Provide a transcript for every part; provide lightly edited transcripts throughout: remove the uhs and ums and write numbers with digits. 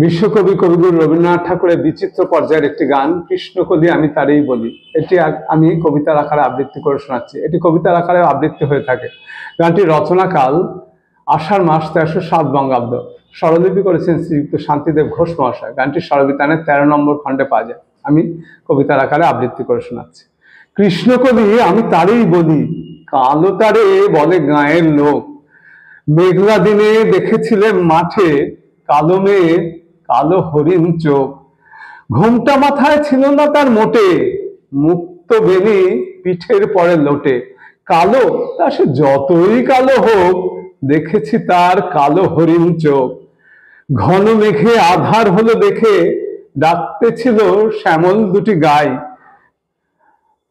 বিশ্বকবি কবিগুরু রবীন্দ্রনাথ ঠাকুরের বিচিত্র পর্যায়ের একটি গান কৃষ্ণকলি আমি তারই বলি। এটি আমি কবিতার আকারে আবৃত্তি করে শোনাচ্ছি। এটি কবিতার আকারে আবৃত্তি হয়ে থাকে। গানটির রচনাকাল আষাঢ় মাস 1307 বঙ্গাব্দ। স্বরলিপি করেছেন শ্রীযুক্ত শান্তিদেব ঘোষ মহাশয়। গানটি স্বরবিতানের 13 নম্বর খণ্ডে পাওয়া যায়। আমি কবিতার আকারে আবৃত্তি করে শোনাচ্ছি। কৃষ্ণকলি আমি তারই বলি, কালো তারে বলে গাঁয়ের লোক। মেঘলা দিনে দেখেছিলেন মাঠে, কালো মেয়ে কালো হরিণ চোখ। ঘোমটা মাথায় ছিল না তার মোটে, মুক্ত বেনি পিঠের পরে লোটে। কালো তা সে যতই কালো হোক, দেখেছি তার কালো হরিণ চোখ। ঘন মেঘে আধার হলো দেখে, ডাকতেছিল শ্যামল দুটি গাই।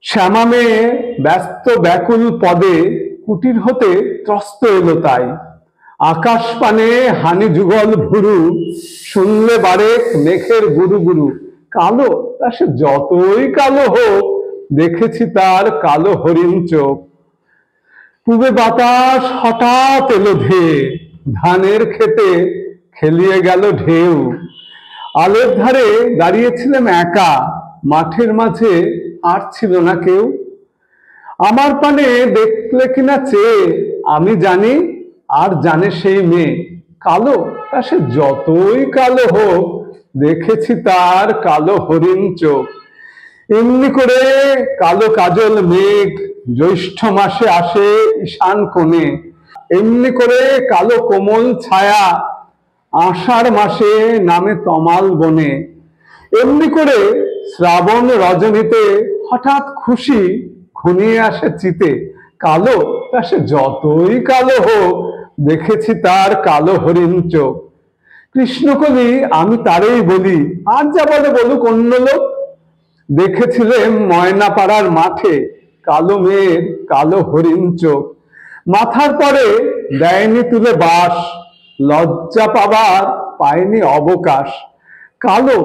শ্যামা মেয়ে ব্যস্ত ব্যাকুল পদে, কুটির হতে ত্রস্ত এলো তাই। আকাশ পানে হানি যুগল ভুরু, শুনলে বারেক মেঘের গুরু গুরু। কালো তা সে যতই কালো হোক, দেখেছি তার কালো হরিণ চোখ। পূবে বাতাস হঠাৎ এলো ধেয়ে, ধানের খেতে খেলিয়ে গেল ঢেউ। আলের ধারে দাঁড়িয়েছিলাম একা, মাঠের মাঝে আর ছিল না কেউ। আমার পানে দেখলে কিনা চেয়ে, আমি জানি আর জানে সেই মেয়ে। কালো তা সে যতই কালো হোক, দেখেছি তার কালো হরিণ চোখ। এমনি করে কালো কাজল মেঘ জ্যৈষ্ঠ মাসে আসে ঈশান কোণে। এমনি করে কালো কোমল ছায়া আষাঢ় মাসে নামে তমাল বনে। এমনি করে শ্রাবণ রজনীতে হঠাৎ খুশি ঘনিয়ে আসে চিতে। কালো তা সে যতই কালো হোক, দেখেছি তার কালো হরিণ চোখ। কৃষ্ণকলি আমি তারই বলি, আর যা বলে বলুক অন্য লোক। দেখেছিলেন ময়নাপাড়ার মাঠে, কালো মেয়ের কালো হরিণ চোখ। মাথার পরে দেয়নি তুলে বাস, লজ্জা পাবার পায়নি অবকাশ। কালো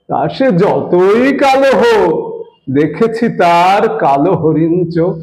তা সে যতই কালো হোক, দেখেছি তার কালো হরিণ চোখ।